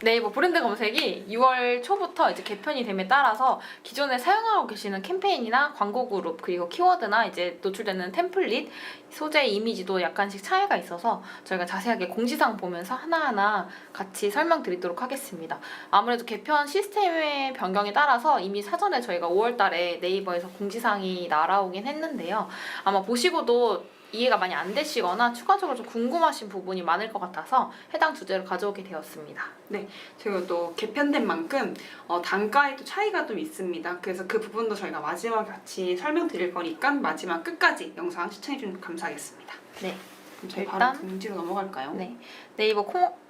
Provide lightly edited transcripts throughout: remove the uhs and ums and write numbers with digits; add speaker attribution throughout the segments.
Speaker 1: 네이버 브랜드 검색이 6월 초부터 이제 개편이 됨에 따라서 기존에 사용하고 계시는 캠페인이나 광고 그룹 그리고 키워드나 이제 노출되는 템플릿 소재 이미지도 약간씩 차이가 있어서 저희가 자세하게 공지사항 보면서 하나하나 같이 설명드리도록 하겠습니다. 아무래도 개편 시스템의 변경에 따라서 이미 사전에 저희가 5월 달에 네이버에서 공지사항이 날아오긴 했는데요. 아마 보시고도 이해가 많이 안 되시거나 추가적으로 좀 궁금하신 부분이 많을 것 같아서 해당 주제를 가져오게 되었습니다.
Speaker 2: 네, 저희가 또 개편된 만큼 단가에 또 차이가 좀 있습니다. 그래서 그 부분도 저희가 마지막에 같이 설명드릴 거니까 마지막 끝까지 영상 시청해주셔서 감사하겠습니다.
Speaker 1: 네.
Speaker 2: 그럼 저희
Speaker 1: 일단
Speaker 2: 바로 공지로 넘어갈까요?
Speaker 1: 네, 네이버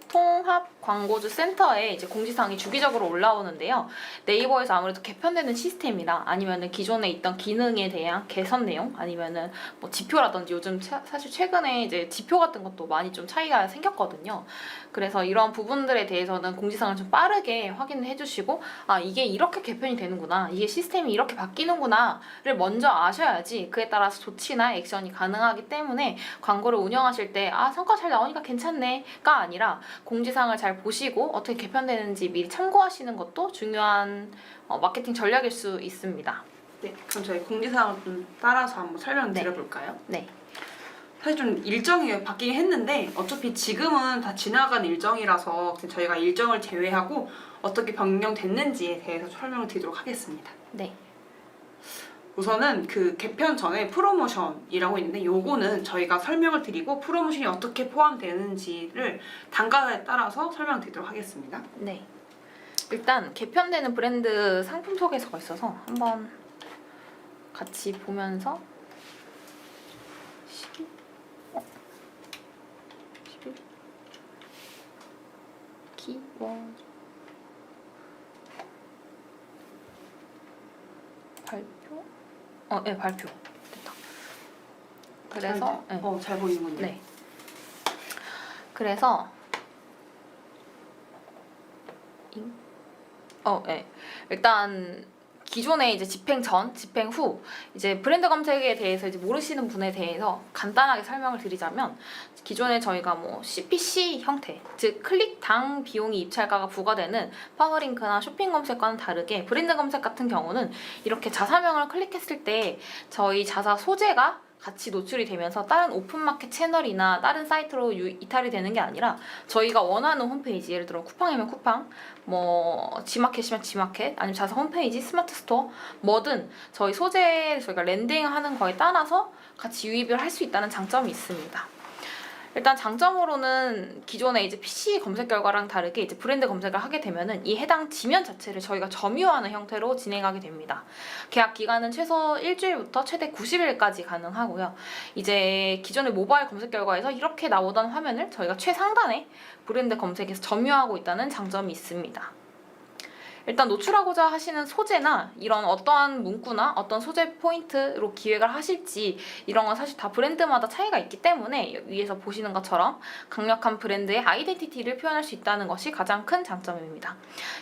Speaker 1: 통합 광고주 센터에 이제 공지사항이 주기적으로 올라오는데요. 네이버에서 아무래도 개편되는 시스템이나 아니면은 기존에 있던 기능에 대한 개선 내용 아니면은 뭐 지표라든지 요즘 사실 최근에 이제 지표 같은 것도 많이 좀 차이가 생겼거든요. 그래서 이런 부분들에 대해서는 공지사항을 좀 빠르게 확인을 해주시고 아 이게 이렇게 개편이 되는구나 이게 시스템이 이렇게 바뀌는구나를 먼저 아셔야지 그에 따라서 조치나 액션이 가능하기 때문에 광고를 운영하실 때 아 성과 잘 나오니까 괜찮네가 아니라 공지사항을 잘 보시고 어떻게 개편되는지 미리 참고하시는 것도 중요한 마케팅 전략일 수 있습니다.
Speaker 2: 네, 그럼 저희 공지사항을 좀 따라서 한번 설명드려볼까요?
Speaker 1: 네.
Speaker 2: 사실 좀 일정이 바뀌긴 했는데 어차피 지금은 다 지나간 일정이라서 저희가 일정을 제외하고 어떻게 변경됐는지에 대해서 설명을 드리도록 하겠습니다.
Speaker 1: 네.
Speaker 2: 우선은 그 개편 전에 프로모션이라고 있는데 요거는 저희가 설명을 드리고 프로모션이 어떻게 포함되는지를 단가에 따라서 설명드리도록 하겠습니다.
Speaker 1: 네. 일단 개편되는 브랜드 상품 소개서가 있어서 한번 같이 보면서 11 키워드 발표? 네, 발표. 됐다. 그래서
Speaker 2: 잘 보이는군요.
Speaker 1: 네. 그래서 네. 일단 기존에 이제 집행 전, 집행 후 이제 브랜드 검색에 대해서 이제 모르시는 분에 대해서 간단하게 설명을 드리자면 기존에 저희가 뭐 CPC 형태, 즉 클릭당 비용이 입찰가가 부과되는 파워링크나 쇼핑 검색과는 다르게 브랜드 검색 같은 경우는 이렇게 자사명을 클릭했을 때 저희 자사 소재가 같이 노출이 되면서 다른 오픈마켓 채널이나 다른 사이트로 이탈이 되는 게 아니라 저희가 원하는 홈페이지 예를 들어 쿠팡이면 쿠팡 뭐 지마켓이면 지마켓 아니면 자사 홈페이지 스마트 스토어 뭐든 저희 소재를 저희가 랜딩하는 거에 따라서 같이 유입을 할 수 있다는 장점이 있습니다. 일단 장점으로는 기존의 이제 PC 검색 결과랑 다르게 이제 브랜드 검색을 하게 되면은 이 해당 지면 자체를 저희가 점유하는 형태로 진행하게 됩니다. 계약 기간은 최소 일주일부터 최대 90일까지 가능하고요. 이제 기존의 모바일 검색 결과에서 이렇게 나오던 화면을 저희가 최상단에 브랜드 검색에서 점유하고 있다는 장점이 있습니다. 일단 노출하고자 하시는 소재나 이런 어떠한 문구나 어떤 소재 포인트로 기획을 하실지 이런 건 사실 다 브랜드마다 차이가 있기 때문에 위에서 보시는 것처럼 강력한 브랜드의 아이덴티티를 표현할 수 있다는 것이 가장 큰 장점입니다.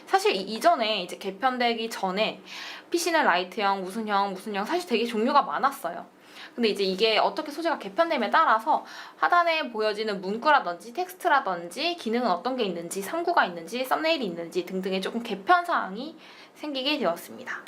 Speaker 1: 사실 이전에 이제 개편되기 전에 PC는 라이트형, 무슨 형 사실 되게 종류가 많았어요. 근데 이제 이게 어떻게 소재가 개편됨에 따라서 하단에 보여지는 문구라든지 텍스트라든지 기능은 어떤 게 있는지, 삼구가 있는지, 썸네일이 있는지 등등의 조금 개편 사항이 생기게 되었습니다.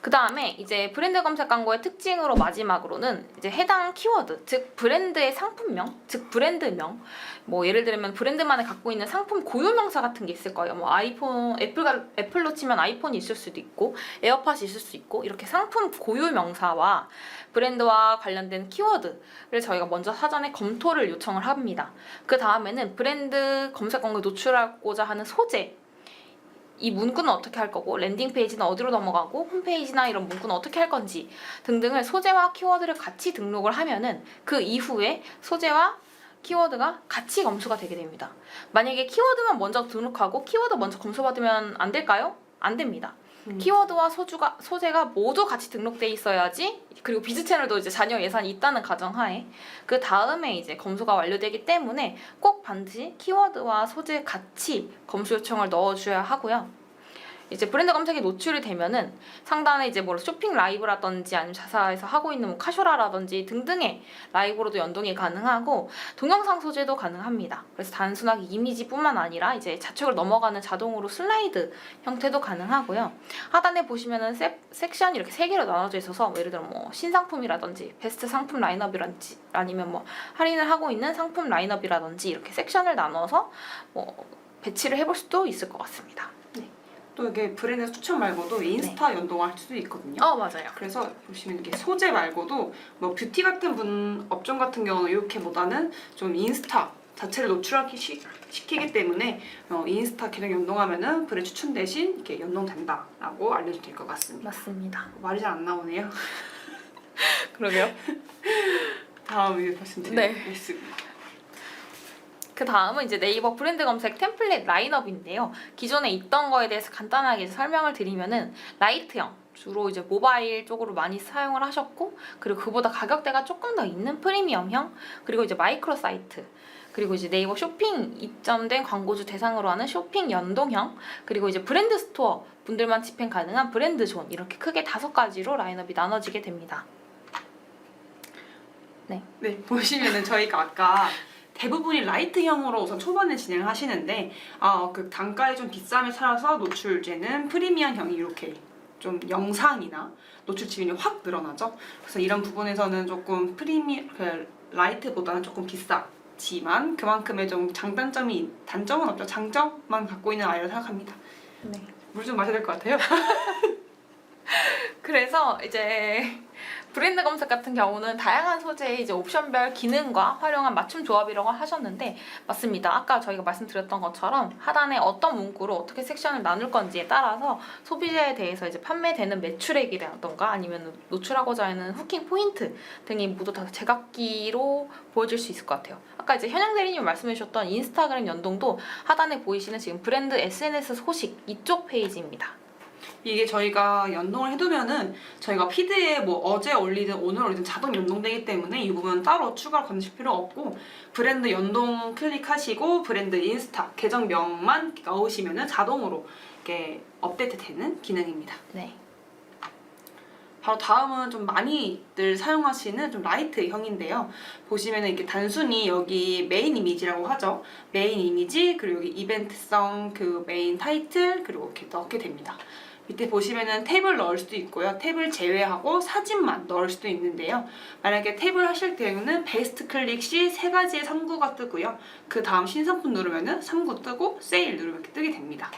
Speaker 1: 그 다음에 이제 브랜드 검색 광고의 특징으로 마지막으로는 이제 해당 키워드, 즉 브랜드의 상품명, 즉 브랜드명, 뭐 예를 들면 브랜드만이 갖고 있는 상품 고유명사 같은 게 있을 거예요. 뭐 아이폰, 애플로 치면 아이폰이 있을 수도 있고 에어팟이 있을 수 있고 이렇게 상품 고유명사와 브랜드와 관련된 키워드를 저희가 먼저 사전에 검토를 요청을 합니다. 그 다음에는 브랜드 검색 광고에 노출하고자 하는 소재, 이 문구는 어떻게 할 거고 랜딩 페이지는 어디로 넘어가고 홈페이지나 이런 문구는 어떻게 할 건지 등등을 소재와 키워드를 같이 등록을 하면은 그 이후에 소재와 키워드가 같이 검수가 되게 됩니다. 만약에 키워드만 먼저 등록하고 키워드 먼저 검수받으면 안 될까요? 안 됩니다. 키워드와 소재가 모두 같이 등록돼 있어야지 그리고 비즈 채널도 이제 잔여 예산이 있다는 가정하에 그 다음에 이제 검수가 완료되기 때문에 꼭 반드시 키워드와 소재 같이 검수 요청을 넣어줘야 하고요. 이제 브랜드 검색에 노출이 되면은 상단에 이제 뭐 쇼핑 라이브라든지 아니면 자사에서 하고 있는 뭐 카쇼라라든지 등등의 라이브로도 연동이 가능하고 동영상 소재도 가능합니다. 그래서 단순하게 이미지뿐만 아니라 이제 좌측을 넘어가는 자동으로 슬라이드 형태도 가능하고요. 하단에 보시면은 섹션이 이렇게 세 개로 나눠져 있어서 예를 들어 뭐 신상품이라든지 베스트 상품 라인업이라든지 아니면 뭐 할인을 하고 있는 상품 라인업이라든지 이렇게 섹션을 나눠서 뭐 배치를 해볼 수도 있을 것 같습니다.
Speaker 2: 또 이게 브랜드 추천 말고도 인스타 연동할 수도 있거든요.
Speaker 1: 맞아요.
Speaker 2: 그래서 보시면 이게 소재 말고도 뭐 뷰티 같은 업종 같은 경우는 이렇게보다는 좀 인스타 자체를 노출하기 시키기 때문에 인스타 계정 연동하면은 브랜드 추천 대신 이렇게 연동된다라고 알려주면 될 것 같습니다.
Speaker 1: 맞습니다.
Speaker 2: 말이 잘 안 나오네요.
Speaker 1: 그러게요.
Speaker 2: 다음에 말씀드리겠습니다.
Speaker 1: 그 다음은 이제 네이버 브랜드 검색 템플릿 라인업인데요. 기존에 있던 거에 대해서 간단하게 설명을 드리면은 라이트형, 주로 이제 모바일 쪽으로 많이 사용을 하셨고, 그리고 그보다 가격대가 조금 더 있는 프리미엄형, 그리고 이제 마이크로 사이트, 그리고 이제 네이버 쇼핑 입점된 광고주 대상으로 하는 쇼핑 연동형, 그리고 이제 브랜드 스토어 분들만 집행 가능한 브랜드 존, 이렇게 크게 5가지로 라인업이 나눠지게 됩니다.
Speaker 2: 네, 보시면은 저희가 아까 대부분이 라이트형으로 우선 초반에 진행을 하시는데 그 단가에 좀 비쌈에 살아서 노출제는 프리미엄형이 이렇게 좀 영상이나 노출 지분이 확 늘어나죠. 그래서 이런 부분에서는 조금 라이트보다는 조금 비싸지만 그만큼의 좀 단점은 없죠. 장점만 갖고 있는 아이라고 생각합니다.
Speaker 1: 네.
Speaker 2: 물 좀 마셔야 될 것 같아요.
Speaker 1: 그래서 이제 브랜드 검색 같은 경우는 다양한 소재의 이제 옵션별 기능과 활용한 맞춤 조합이라고 하셨는데 맞습니다. 아까 저희가 말씀드렸던 것처럼 하단에 어떤 문구로 어떻게 섹션을 나눌 건지에 따라서 소비자에 대해서 이제 판매되는 매출액이라던가 아니면 노출하고자 하는 후킹 포인트 등이 모두 다 제각기로 보여줄 수 있을 것 같아요. 아까 이제 현영 대리님 말씀해 주셨던 인스타그램 연동도 하단에 보이시는 지금 브랜드 SNS 소식 이쪽 페이지입니다.
Speaker 2: 이게 저희가 연동을 해두면은 저희가 피드에 뭐 어제 올리든 오늘 올리든 자동 연동되기 때문에 이 부분은 따로 추가로 건드실 필요 없고 브랜드 연동 클릭하시고 브랜드 인스타 계정명만 넣으시면은 자동으로 이렇게 업데이트되는 기능입니다.
Speaker 1: 네.
Speaker 2: 바로 다음은 좀 많이들 사용하시는 좀 라이트형인데요. 보시면은 이렇게 단순히 여기 메인 이미지라고 하죠. 메인 이미지 그리고 여기 이벤트성 그 메인 타이틀 그리고 이렇게 넣게 됩니다. 밑에 보시면은 탭을 넣을 수도 있고요. 탭을 제외하고 사진만 넣을 수도 있는데요. 만약에 탭을 하실 때는 베스트 클릭 시 3가지의 3구가 뜨고요. 그 다음 신상품 누르면은 3구 뜨고 세일 누르면 이렇게 뜨게 됩니다.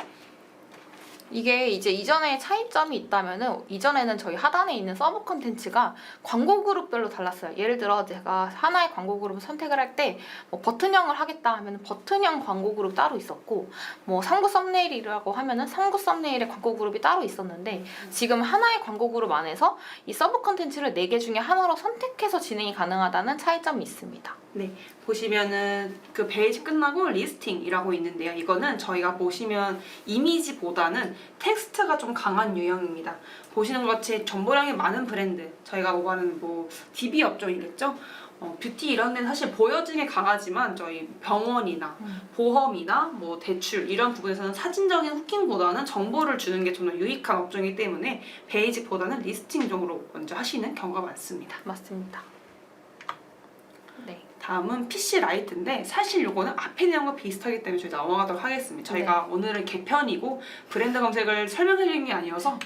Speaker 1: 이게 이제 이전에 차이점이 있다면은 이전에는 저희 하단에 있는 서브 콘텐츠가 광고 그룹별로 달랐어요. 예를 들어 제가 하나의 광고 그룹을 선택을 할 때 뭐 버튼형을 하겠다 하면 버튼형 광고 그룹 따로 있었고 뭐 3구 썸네일이라고 하면은 3구 썸네일의 광고 그룹이 따로 있었는데 지금 하나의 광고 그룹 안에서 이 서브 콘텐츠를 4개 중에 하나로 선택해서 진행이 가능하다는 차이점이 있습니다.
Speaker 2: 네, 보시면은 그 페이지 끝나고 리스팅이라고 있는데요. 이거는 저희가 보시면 이미지보다는 텍스트가 좀 강한 유형입니다. 보시는 것 같이 정보량이 많은 브랜드, 저희가 오가는 뭐 DB 업종이겠죠? 뷰티 이런 데는 사실 보여지게 강하지만 저희 병원이나 보험이나 뭐 대출 이런 부분에서는 사진적인 후킹보다는 정보를 주는 게 좀 더 유익한 업종이기 때문에 베이직보다는 리스팅 쪽으로 먼저 하시는 경우가 많습니다.
Speaker 1: 맞습니다. 네.
Speaker 2: 다음은 PC 라이트인데 사실 요거는 앞에 내용과 비슷하기 때문에 저희 넘어가도록 하겠습니다. 저희가 오늘은 개편이고 브랜드 검색을 설명해드리는 게 아니어서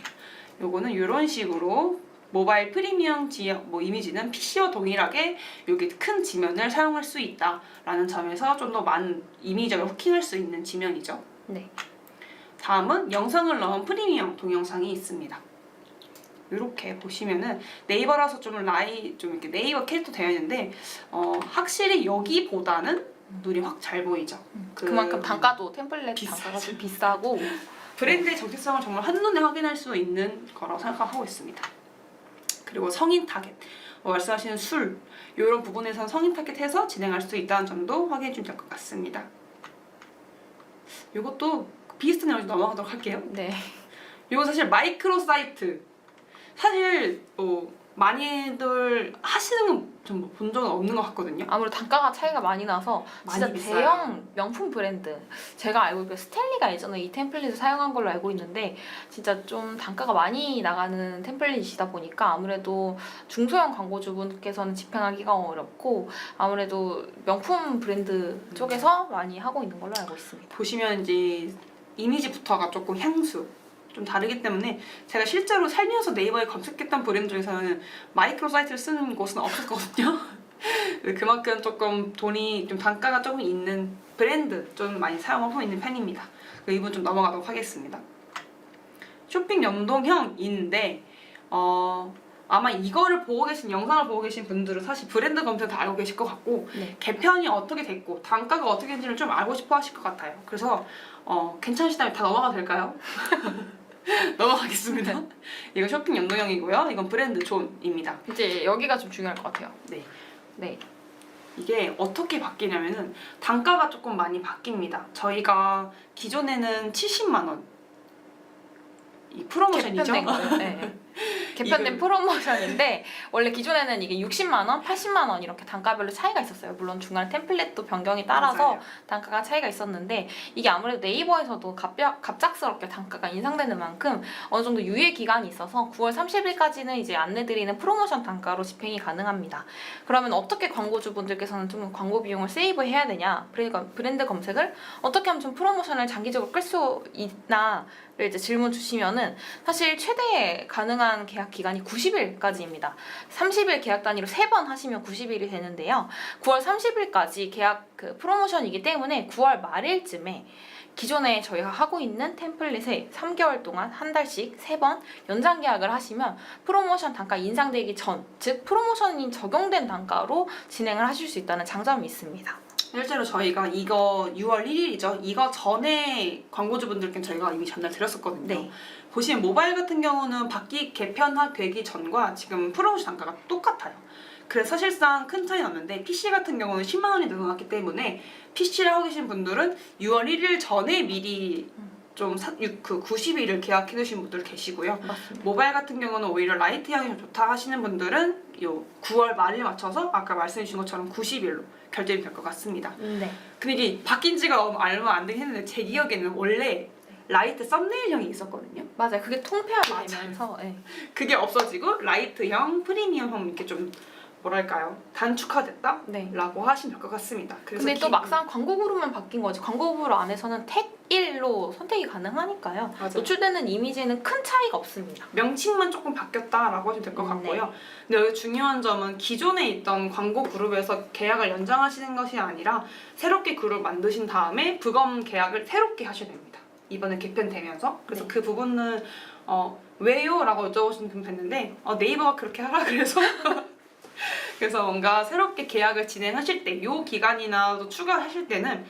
Speaker 2: 요거는 이런 식으로 모바일 프리미엄 이미지는 PC와 동일하게 여기 큰 지면을 사용할 수 있다라는 점에서 좀 더 많은 이미지를 후킹할 수 있는 지면이죠.
Speaker 1: 네.
Speaker 2: 다음은 영상을 넣은 프리미엄 동영상이 있습니다. 이렇게 보시면은 네이버라서 좀 이렇게 네이버 캐릭터 되어 있는데 확실히 여기보다는 눈이 확 잘 보이죠.
Speaker 1: 그만큼 단가도 템플릿 단가가 좀 비싸고
Speaker 2: 브랜드의 정체성을 정말 한눈에 확인할 수 있는 거라고 생각하고 있습니다. 그리고 성인 타겟, 말씀하시는 술 이런 부분에선 성인 타겟해서 진행할 수 있다는 점도 확인해 주면 될 것 같습니다. 이것도 비슷한 내용으로 넘어가도록 할게요.
Speaker 1: 네.
Speaker 2: 이거 사실 마이크로 사이트 사실 많이들 하시는 건 좀 본 적은 없는 것 같거든요.
Speaker 1: 아무래도 단가가 차이가 많이 나서 진짜
Speaker 2: 많이 비싸요.
Speaker 1: 대형 명품 브랜드, 제가 알고 있고 스탠리가 예전에 이 템플릿을 사용한 걸로 알고 있는데 진짜 좀 단가가 많이 나가는 템플릿이다 보니까 아무래도 중소형 광고주분께서는 집행하기가 어렵고 아무래도 명품 브랜드 쪽에서 많이 하고 있는 걸로 알고 있습니다.
Speaker 2: 보시면 이제 이미지부터가 조금 향수 좀 다르기 때문에 제가 실제로 살면서 네이버에 검색했던 브랜드 중에서는 마이크로 사이트를 쓰는 곳은 없었거든요. 그만큼 조금 돈이 좀 단가가 조금 있는 브랜드 좀 많이 사용하고 있는 편입니다. 이 부분 좀 넘어가도록 하겠습니다. 쇼핑 연동형인데 아마 이거를 보고 계신 영상을 보고 계신 분들은 사실 브랜드 검색 다 알고 계실 것 같고
Speaker 1: 네.
Speaker 2: 개편이 어떻게 됐고 단가가 어떻게 됐는지를 좀 알고 싶어 하실 것 같아요. 그래서 괜찮으시다면 다 넘어가도 될까요? 넘어가겠습니다. 이거 쇼핑 연동형이고요. 이건 브랜드 존입니다.
Speaker 1: 이제 여기가 좀 중요할 것 같아요.
Speaker 2: 네.
Speaker 1: 네.
Speaker 2: 이게 어떻게 바뀌냐면은 단가가 조금 많이 바뀝니다. 저희가 기존에는 70만 원. 이 프로모션이죠.
Speaker 1: 개편된 거예요. 네. 개편된 프로모션인데 원래 기존에는 이게 60만 원, 80만 원 이렇게 단가별로 차이가 있었어요. 물론 중간에 템플릿도 변경이 따라서
Speaker 2: 맞아요.
Speaker 1: 단가가 차이가 있었는데 이게 아무래도 네이버에서도 갑작스럽게 단가가 인상되는 만큼 어느 정도 유예 기간이 있어서 9월 30일까지는 이제 안내드리는 프로모션 단가로 집행이 가능합니다. 그러면 어떻게 광고주분들께서는 좀 광고 비용을 세이브해야 되냐? 브랜드 검색을 어떻게 하면 좀 프로모션을 장기적으로 끌 수 있나? 를 이제 질문 주시면은 사실 최대 가능한 계약 기간이 90일까지입니다. 30일 계약 단위로 3번 하시면 90일이 되는데요. 9월 30일까지 계약 프로모션이기 때문에 9월 말일쯤에 기존에 저희가 하고 있는 템플릿에 3개월 동안 한 달씩 3번 연장 계약을 하시면 프로모션 단가 인상되기 전, 즉 프로모션이 적용된 단가로 진행을 하실 수 있다는 장점이 있습니다.
Speaker 2: 실제로 저희가 이거 6월 1일이죠. 이거 전에 광고주분들께 저희가 이미 전달 드렸었거든요.
Speaker 1: 네.
Speaker 2: 보시면 모바일 같은 경우는 개편되기 전과 지금 프로모션 단가가 똑같아요. 그래서 사실상 큰 차이 났는데 PC 같은 경우는 10만 원이 늘어났기 때문에 PC를 하고 계신 분들은 6월 1일 전에 미리 좀 90일을 계약해 두신 분들 계시고요.
Speaker 1: 맞습니다.
Speaker 2: 모바일 같은 경우는 오히려 라이트형이 좀 좋다 하시는 분들은 요 9월 말일 맞춰서 아까 말씀해 주신 것처럼 90일로 결정이 될 것 같습니다.
Speaker 1: 네.
Speaker 2: 근데 이게 바뀐 지가 얼마 안 되긴 했는데 제 기억에는 원래 라이트 썸네일형이 있었거든요.
Speaker 1: 맞아요. 그게 통폐합이
Speaker 2: 맞아요.
Speaker 1: 되면서 네.
Speaker 2: 그게 없어지고 라이트형, 프리미엄형 이렇게 좀 뭐랄까요? 단축화됐다?
Speaker 1: 네.
Speaker 2: 라고 하시면 될 것 같습니다. 그래서
Speaker 1: 근데 또 막상 광고 그룹만 바뀐 거지 광고 그룹 안에서는 택 1로 선택이 가능하니까요.
Speaker 2: 맞아요.
Speaker 1: 노출되는 이미지는 큰 차이가 없습니다.
Speaker 2: 명칭만 조금 바뀌었다라고 하시면 될 것 같고요. 근데 여기 중요한 점은 기존에 있던 광고 그룹에서 계약을 연장하시는 것이 아니라 새롭게 그룹 만드신 다음에 부검 계약을 새롭게 하셔야 됩니다. 이번에 개편되면서. 그래서
Speaker 1: 네.
Speaker 2: 그 부분은 왜요? 라고 여쭤보시면 됐는데 네이버가 그렇게 하라 그래서 그래서 뭔가 새롭게 계약을 진행하실 때 이 기간이나도 추가하실 때는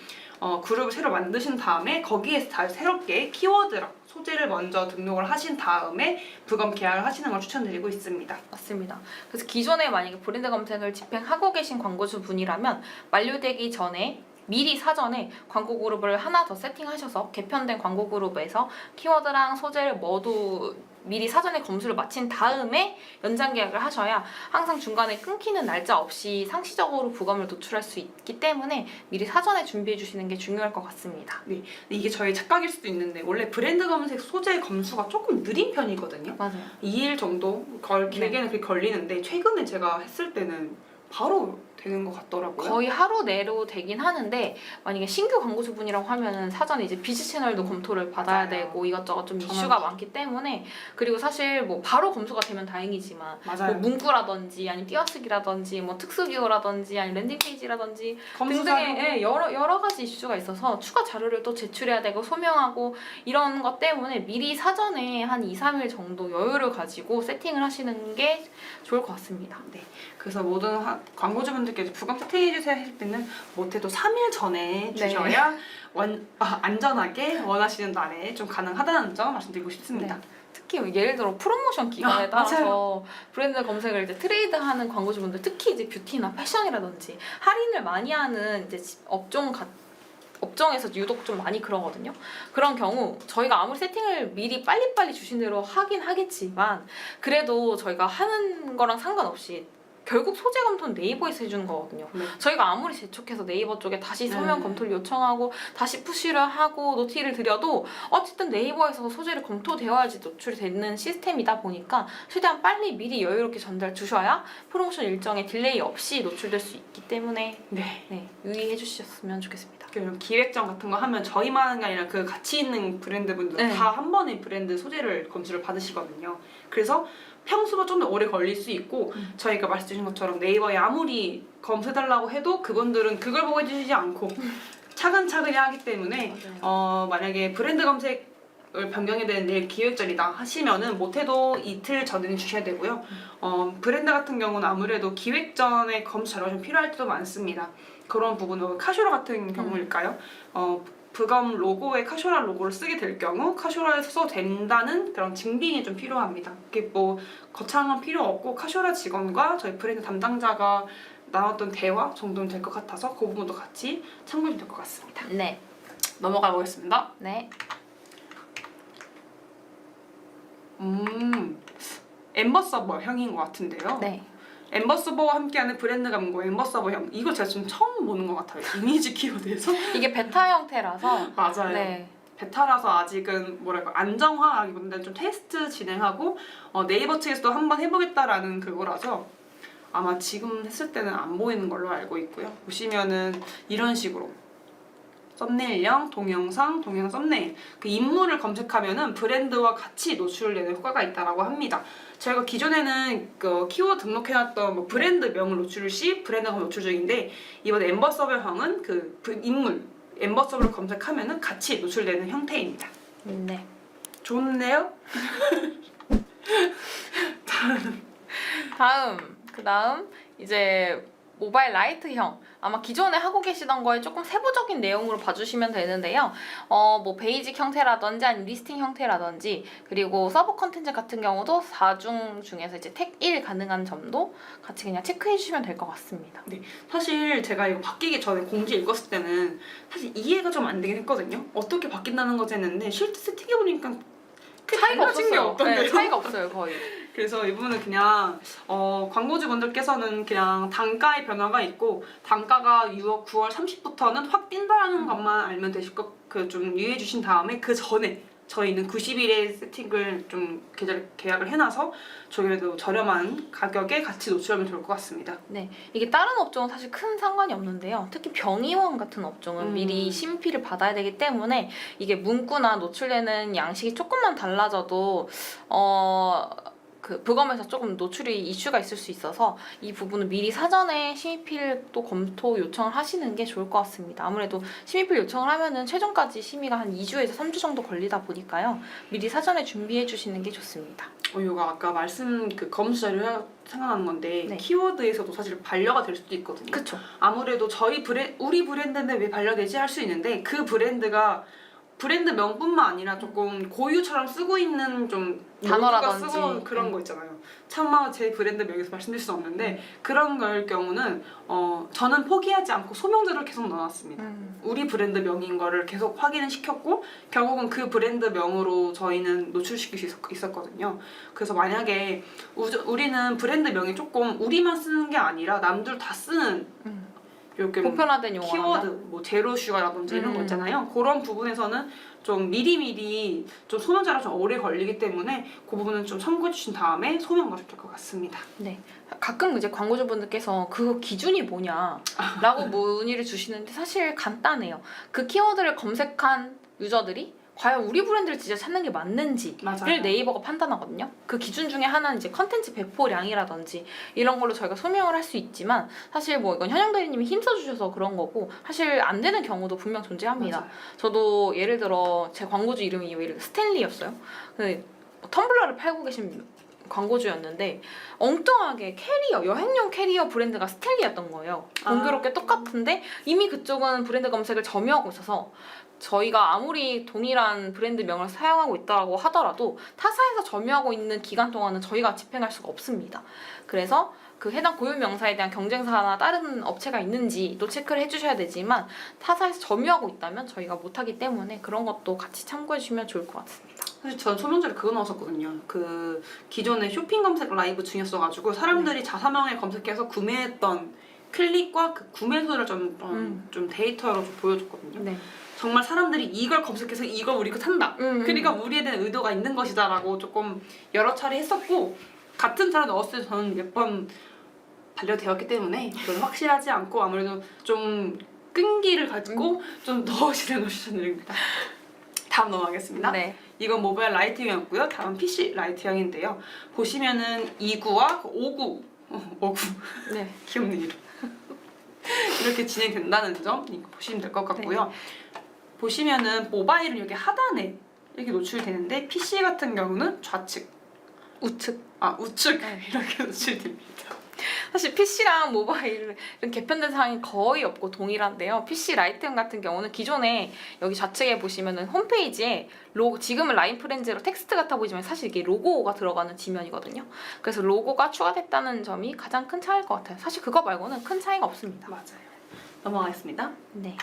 Speaker 2: 그룹을 새로 만드신 다음에 거기에 다 새롭게 키워드랑 소재를 먼저 등록을 하신 다음에 부검 계약을 하시는 걸 추천드리고 있습니다.
Speaker 1: 맞습니다. 그래서 기존에 만약에 브랜드 검색을 집행하고 계신 광고주 분이라면 만료되기 전에 미리 사전에 광고 그룹을 하나 더 세팅하셔서 개편된 광고 그룹에서 키워드랑 소재를 모두 미리 사전에 검수를 마친 다음에 연장 계약을 하셔야 항상 중간에 끊기는 날짜 없이 상시적으로 부검을 노출할 수 있기 때문에 미리 사전에 준비해 주시는 게 중요할 것 같습니다.
Speaker 2: 네, 이게 저희 착각일 수도 있는데 원래 브랜드 검색 소재 검수가 조금 느린 편이거든요.
Speaker 1: 맞아요.
Speaker 2: 2일 정도 길게는 그렇게 걸리는데 최근에 제가 했을 때는 바로 되는 것 같더라고요.
Speaker 1: 거의 하루 내로 되긴 하는데 만약에 신규 광고주분이라고 하면은 사전에 이제 비즈 채널도 검토를 받아야
Speaker 2: 맞아요.
Speaker 1: 되고 이것저것 좀
Speaker 2: 정확히.
Speaker 1: 이슈가 많기 때문에 그리고 사실 뭐 바로 검수가 되면 다행이지만
Speaker 2: 맞아요.
Speaker 1: 뭐 문구라든지 아니면 띄어쓰기라든지 뭐 특수기호라든지 아니면 랜딩 페이지라든지
Speaker 2: 검수
Speaker 1: 등등의
Speaker 2: 자료.
Speaker 1: 여러 가지 이슈가 있어서 추가 자료를 또 제출해야 되고 소명하고 이런 것 때문에 미리 사전에 한 2, 3일 정도 여유를 가지고 세팅을 하시는 게 좋을 것 같습니다.
Speaker 2: 네. 그래서 모든 광고주분들께서 부검 세팅해주세요 하실 때는 못해도 3일 전에 주셔야 안전하게 원하시는 날에 좀 가능하다는 점 말씀드리고 싶습니다.
Speaker 1: 네. 특히 예를 들어 프로모션 기간에 따라서 브랜드 검색을 이제 트레이드하는 광고주분들 특히 이제 뷰티나 패션이라든지 할인을 많이 하는 이제 업종에서 유독 좀 많이 그러거든요. 그런 경우 저희가 아무리 세팅을 미리 빨리빨리 주신 대로 하긴 하겠지만 그래도 저희가 하는 거랑 상관없이 결국 소재 검토는 네이버에서 해주는 거거든요.
Speaker 2: 네.
Speaker 1: 저희가 아무리 재촉해서 네이버 쪽에 다시 서면
Speaker 2: 네.
Speaker 1: 검토를 요청하고 다시 푸시를 하고 노티를 드려도 어쨌든 네이버에서 소재를 검토되어야지 노출이 되는 시스템이다 보니까 최대한 빨리 미리 여유롭게 전달 주셔야 프로모션 일정에 딜레이 없이 노출될 수 있기 때문에
Speaker 2: 네.
Speaker 1: 유의해 주셨으면 좋겠습니다.
Speaker 2: 그럼 기획전 같은 거 하면 저희만 하는 게 아니라 그 같이 있는 브랜드분들
Speaker 1: 네.
Speaker 2: 다 한 번에 브랜드 소재를 검수를 받으시거든요. 그래서 평수가 좀 더 오래 걸릴 수 있고 저희가 말씀주신 것처럼 네이버에 아무리 검수해달라고 해도 그분들은 그걸 보고 해주시지 않고 차근차근히 하기 때문에 만약에 브랜드 검색을 변경해야 되는 내일 기획전이다 하시면은 못해도 이틀 전에는 주셔야 되고요. 브랜드 같은 경우는 아무래도 기획전에 검수 자료가 좀 필요할 때도 많습니다. 그런 부분은 카쇼라 같은 경우일까요? 브검 로고에 카쇼라 로고를 쓰게 될 경우 카쇼라에서 써도 된다는 그런 증빙이 좀 필요합니다. 그게 뭐 거창한 필요 없고 카쇼라 직원과 저희 브랜드 담당자가 나눴던 대화 정도는 될 것 같아서 그 부분도 같이 참고해 될 것 같습니다.
Speaker 1: 네.
Speaker 2: 넘어가 보겠습니다.
Speaker 1: 네.
Speaker 2: 엠버 서버형인 것 같은데요.
Speaker 1: 네.
Speaker 2: 엠버 서버와 함께하는 브랜드 광고 엠버 서버형 이거 제가 좀 처음 보는 것 같아요. 이미지 키워드에서.
Speaker 1: 이게 베타 형태라서
Speaker 2: 맞아요.
Speaker 1: 네.
Speaker 2: 베타라서 아직은 뭐랄까 안정화하기보다는 좀 테스트 진행하고 네이버 측에서도 한번 해보겠다라는 그거라서 아마 지금 했을 때는 안 보이는 걸로 알고 있고요. 보시면은 이런 식으로 썸네일형, 동영상 썸네일 그 인물을 검색하면은 브랜드와 같이 노출되는 효과가 있다라고 합니다. 저희가 기존에는 그 키워드 등록해놨던 뭐 브랜드명을 노출 시 브랜드가 노출 중인데 이번에 엠버 서버형은 그 인물 엠버 서버를 검색하면은 같이 노출되는 형태입니다.
Speaker 1: 네.
Speaker 2: 좋네요.
Speaker 1: 그다음 이제 모바일 라이트형 아마 기존에 하고 계시던 거에 조금 세부적인 내용으로 봐주시면 되는데요. 뭐 베이직 형태라든지 아니면 리스팅 형태라든지 그리고 서브 컨텐츠 같은 경우도 4중 중에서 이제 택 1 가능한 점도 같이 그냥 체크해 주시면 될 것 같습니다.
Speaker 2: 네, 사실 제가 이거 바뀌기 전에 공지 읽었을 때는 사실 이해가 좀 안 되긴 했거든요. 어떻게 바뀐다는 거지 했는데 실제 세팅해보니까
Speaker 1: 차이가 없었어요.
Speaker 2: 없던데요?
Speaker 1: 네, 차이가 없어요 거의.
Speaker 2: 그래서 이 부분은 그냥 광고주분들께서는 그냥 단가의 변화가 있고 단가가 9월 30부터는 확 뛴다라는 것만 알면 되실 것 그 좀 유의해 주신 다음에 그 전에 저희는 90일에 세팅을 좀 계약을 해놔서 저희도 저렴한 가격에 같이 노출하면 좋을 것 같습니다.
Speaker 1: 네, 이게 다른 업종은 사실 큰 상관이 없는데요. 특히 병의원 같은 업종은 미리 심의를 받아야 되기 때문에 이게 문구나 노출되는 양식이 조금만 달라져도 그 부검에서 조금 노출이 이슈가 있을 수 있어서 이 부분은 미리 사전에 심의필 또 검토 요청을 하시는 게 좋을 것 같습니다. 아무래도 심의필 요청을 하면은 최종까지 심의가 한 2주에서 3주 정도 걸리다 보니까요. 미리 사전에 준비해 주시는 게 좋습니다.
Speaker 2: 이거 아까 말씀 그 검수 자료 생각나는 건데
Speaker 1: 네.
Speaker 2: 키워드에서도 사실 반려가 될 수도 있거든요.
Speaker 1: 그쵸.
Speaker 2: 아무래도 우리 브랜드인데 왜 반려되지 할 수 있는데 그 브랜드가 브랜드명뿐만 아니라 조금 고유처럼 쓰고 있는 좀
Speaker 1: 단어라든지.
Speaker 2: 쓰고 그런 거 있잖아요. 차마 제 브랜드명에서 말씀드릴 수 없는데 그런 걸 경우는 저는 포기하지 않고 소명자를 계속 넣어놨습니다. 우리 브랜드명인 거를 계속 확인을 시켰고 결국은 그 브랜드명으로 저희는 노출시킬 수 있었거든요. 그래서 만약에 우리는 브랜드명이 조금 우리만 쓰는 게 아니라 남들 다 쓰는 이렇게
Speaker 1: 보편화된 용어
Speaker 2: 키워드, 뭐 제로 슈가라든지 이런 거 있잖아요. 그런 부분에서는 좀 미리미리 좀 소명자라 좀 오래 걸리기 때문에 그 부분은 좀 참고해 주신 다음에 소명 넣으셔도 될 것 같습니다.
Speaker 1: 네. 가끔 이제 광고주분들께서 그 기준이 뭐냐라고 문의를 주시는데 사실 간단해요. 그 키워드를 검색한 유저들이 과연 우리 브랜드를 진짜 찾는 게 맞는지를
Speaker 2: 맞아요.
Speaker 1: 네이버가 판단하거든요. 그 기준 중에 하나는 이제 컨텐츠 배포량이라든지 이런 걸로 저희가 소명을 할 수 있지만 사실 뭐 이건 현영 대리님이 힘써주셔서 그런 거고 사실 안 되는 경우도 분명 존재합니다.
Speaker 2: 맞아요.
Speaker 1: 저도 예를 들어 제 광고주 이름이 예를 들어 스탠리였어요. 근데 텀블러를 팔고 계신 광고주였는데 엉뚱하게 여행용 캐리어 브랜드가 스탠리였던 거예요. 공교롭게 똑같은데 이미 그쪽은 브랜드 검색을 점유하고 있어서 저희가 아무리 동일한 브랜드명을 사용하고 있다고 하더라도 타사에서 점유하고 있는 기간 동안은 저희가 집행할 수가 없습니다. 그래서 그 해당 고유 명사에 대한 경쟁사나 다른 업체가 있는지 또 체크를 해주셔야 되지만 타사에서 점유하고 있다면 저희가 못하기 때문에 그런 것도 같이 참고해 주시면 좋을 것 같습니다.
Speaker 2: 사실 전 소명절에 그거 나왔었거든요. 그 기존의 쇼핑 검색 라이브 중이었어가지고 사람들이 자사명에 검색해서 구매했던 클릭과 그 구매수를 좀 데이터로 좀 보여줬거든요.
Speaker 1: 네.
Speaker 2: 정말 사람들이 이걸 검색해서 이걸 우리가 산다. 그러니까 우리에 대한 의도가 있는 것이다라고 조금 여러 차례 했었고 같은 차를 넣었을 때 저는 몇 번 반려되었기 때문에 그건 확실하지 않고 아무래도 좀 끈기를 가지고 좀 더 진행해 주셔드립니다. 다음 넘어가겠습니다.
Speaker 1: 네.
Speaker 2: 이건 모바일 라이트형이었고요. 다음 PC 라이트형인데요. 보시면은 2구와 5구, 5구
Speaker 1: 네.
Speaker 2: 귀엽는 이름 이렇게 진행된다는 점 이거 보시면 될 것 같고요. 보시면은 모바일은 여기 하단에 이렇게 노출되는데 PC 같은 경우는 좌측,
Speaker 1: 우측.
Speaker 2: 우측
Speaker 1: 네.
Speaker 2: 이렇게 노출됩니다.
Speaker 1: 사실 PC랑 모바일은 개편된 사항이 거의 없고 동일한데요. PC 라이트형 같은 경우는 기존에 여기 좌측에 보시면은 홈페이지에 로고, 지금은 라인 프렌즈로 텍스트 같아 보이지만 사실 이게 로고가 들어가는 지면이거든요. 그래서 로고가 추가됐다는 점이 가장 큰 차이일 것 같아요. 사실 그거 말고는 큰 차이가 없습니다.
Speaker 2: 맞아요. 넘어가겠습니다.
Speaker 1: 네.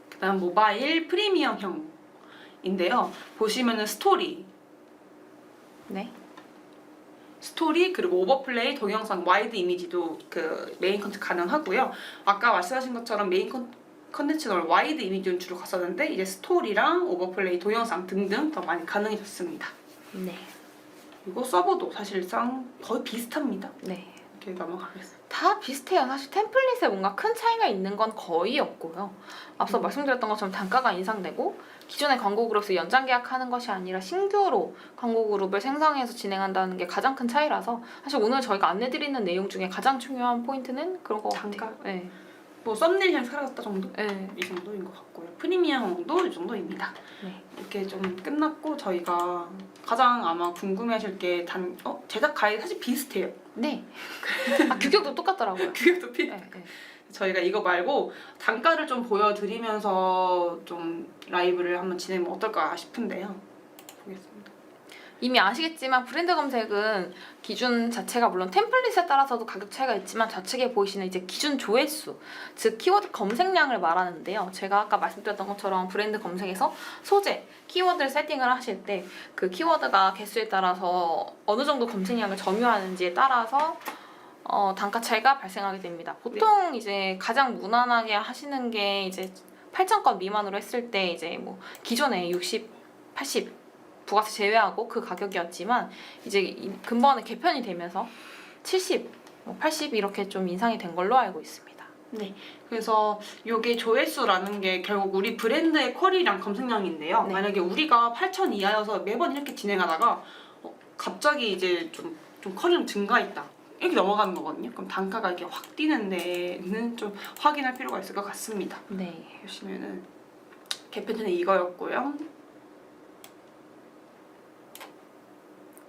Speaker 2: 그다음 모바일 프리미엄형인데요. 보시면은 스토리 그리고 오버플레이, 동영상, 와이드 이미지도 그 메인 컨텐츠 가능하고요. 아까 말씀하신 것처럼 메인 컨텐츠는 와이드 이미지는 주로 갔었는데 이제 스토리랑 오버플레이, 동영상 등등 더 많이 가능해졌습니다.
Speaker 1: 네.
Speaker 2: 그리고 서버도 사실상 거의 비슷합니다.
Speaker 1: 네.
Speaker 2: 이렇게 넘어가겠습니다.
Speaker 1: 다 비슷해요. 사실 템플릿에 뭔가 큰 차이가 있는 건 거의 없고요. 앞서 말씀드렸던 것처럼 단가가 인상되고 기존의 광고 그룹에서 연장 계약하는 것이 아니라 신규로 광고 그룹을 생성해서 진행한다는 게 가장 큰 차이라서 사실 오늘 저희가 안내드리는 내용 중에 가장 중요한 포인트는 그런 것
Speaker 2: 단가?
Speaker 1: 같아요. 네.
Speaker 2: 뭐 썸네일향 사라졌다 정도?
Speaker 1: 네.
Speaker 2: 이 정도인 것 같고요. 프리미엄도 이 정도입니다.
Speaker 1: 네.
Speaker 2: 이렇게 좀 끝났고 저희가 가장 아마 궁금해하실 게 제작 가이드 사실 비슷해요.
Speaker 1: 네. 규격도 똑같더라고요.
Speaker 2: 그것도
Speaker 1: 네. 네.
Speaker 2: 저희가 이거 말고 단가를 좀 보여드리면서 좀 라이브를 한번 진행하면 어떨까 싶은데요. 보겠습니다.
Speaker 1: 이미 아시겠지만 브랜드 검색은 기준 자체가 물론 템플릿에 따라서도 가격 차이가 있지만 좌측에 보이시는 이제 기준 조회수, 즉 키워드 검색량을 말하는데요. 제가 아까 말씀드렸던 것처럼 브랜드 검색에서 소재, 키워드를 세팅을 하실 때 그 키워드가 개수에 따라서 어느 정도 검색량을 점유하는지에 따라서 단가 차이가 발생하게 됩니다. 보통 이제 가장 무난하게 하시는 게 이제 8,000건 미만으로 했을 때 이제 뭐 기존에 60, 80 부가세 제외하고 그 가격이었지만 이제 근본에 개편이 되면서 70, 80 이렇게 좀 인상이 된 걸로 알고 있습니다.
Speaker 2: 네. 그래서 이게 조회수라는 게 결국 우리 브랜드의 쿼리랑 검색량인데요.
Speaker 1: 네.
Speaker 2: 만약에 우리가 8,000 이하여서 매번 이렇게 진행하다가 갑자기 이제 좀 쿼리랑 증가했다. 이렇게 넘어가는 거거든요. 그럼 단가가 이렇게 확 뛰는 데는 좀 확인할 필요가 있을 것 같습니다.
Speaker 1: 네.
Speaker 2: 보시면은 개편 전에 이거였고요.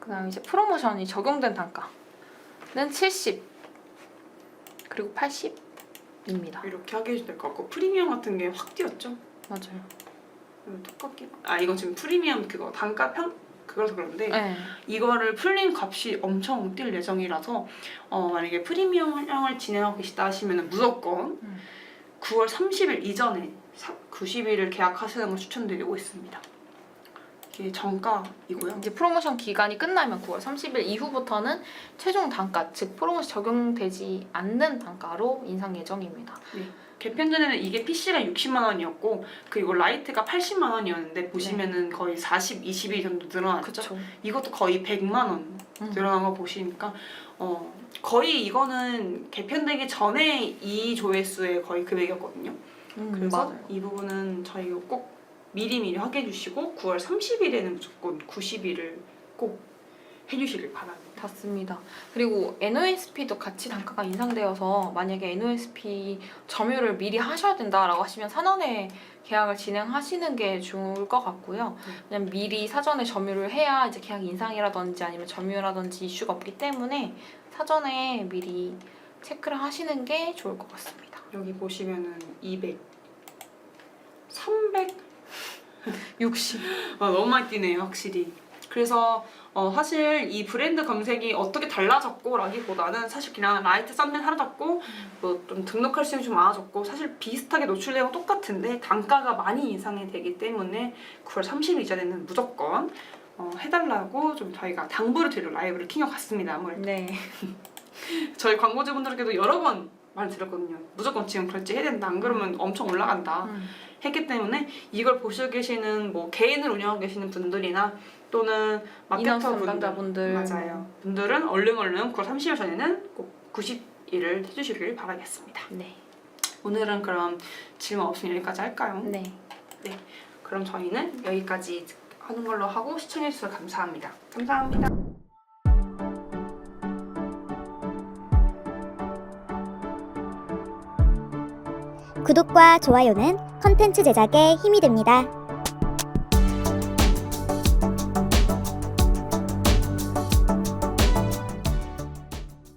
Speaker 1: 그다음 이제 프로모션이 적용된 단가는 70 그리고 80입니다.
Speaker 2: 이렇게 하게 해주면 될 것 같고 프리미엄 같은 게 확 뛰었죠.
Speaker 1: 맞아요.
Speaker 2: 똑같게. 이거 지금 프리미엄 그거 단가 그거라서 그런데
Speaker 1: 네.
Speaker 2: 이거를 풀린 값이 엄청 뛸 예정이라서 만약에 프리미엄형을 진행하고 계시다 하시면 무조건 9월 30일 이전에 90일을 계약하시는 걸 추천드리고 있습니다. 이게 정가이고요.
Speaker 1: 이제 프로모션 기간이 끝나면 9월 30일 이후부터는 최종 단가, 즉 프로모션 적용되지 않는 단가로 인상 예정입니다.
Speaker 2: 네. 개편 전에는 이게 PC가 60만 원이었고 그리고 라이트가 80만 원이었는데 보시면은 거의 40, 20일 정도 늘어났죠.
Speaker 1: 그렇죠.
Speaker 2: 이것도 거의 100만 원 늘어난 거 보시니까 거의 이거는 개편되기 전에 이 조회수의 거의 금액이었거든요. 그래서
Speaker 1: 맞아요.
Speaker 2: 이 부분은 저희가 꼭 미리 확인해 주시고 9월 30일에는 무조건 90일을 꼭 해주시길 바랍니다.
Speaker 1: 맞습니다. 그리고 NOSP도 같이 단가가 인상되어서 만약에 NOSP 점유를 미리 하셔야 된다라고 하시면 사전에 계약을 진행하시는 게 좋을 것 같고요. 왜냐면 미리 사전에 점유를 해야 이제 계약 인상이라든지 아니면 점유라든지 이슈가 없기 때문에 사전에 미리 체크를 하시는 게 좋을 것 같습니다.
Speaker 2: 여기 보시면은 200, 300,
Speaker 1: 60.
Speaker 2: 너무 많이 뛰네요, 확실히. 그래서 사실 이 브랜드 검색이 어떻게 달라졌고 라기보다는 사실 그냥 라이트 썸네일 하나 잡고 뭐 좀 등록할 수 있는 좀 많아졌고 사실 비슷하게 노출 내용 똑같은데 단가가 많이 인상이 되기 때문에 9월 30일 이전에는 무조건 해달라고 좀 저희가 당부를 드리러 라이브를 킨것 같습니다. 아무래도
Speaker 1: 네.
Speaker 2: 저희 광고주분들께도 여러 번 말드렸거든요. 무조건 지금 결제해야 된다. 안 그러면 엄청 올라간다. 했기 때문에 이걸 보시고 계시는 뭐 개인을 운영하고 계시는 분들이나 또는
Speaker 1: 인하우스
Speaker 2: 마케터
Speaker 1: 담당자분들.
Speaker 2: 맞아요. 분들은 얼른 9월 30일 전에는 꼭 90일을 해주시길 바라겠습니다.
Speaker 1: 네.
Speaker 2: 오늘은 그럼 질문 없으면 여기까지 할까요?
Speaker 1: 네.
Speaker 2: 그럼 저희는 여기까지 하는 걸로 하고 시청해주셔서 감사합니다. 감사합니다.
Speaker 3: 구독과 좋아요는 컨텐츠 제작에 힘이 됩니다.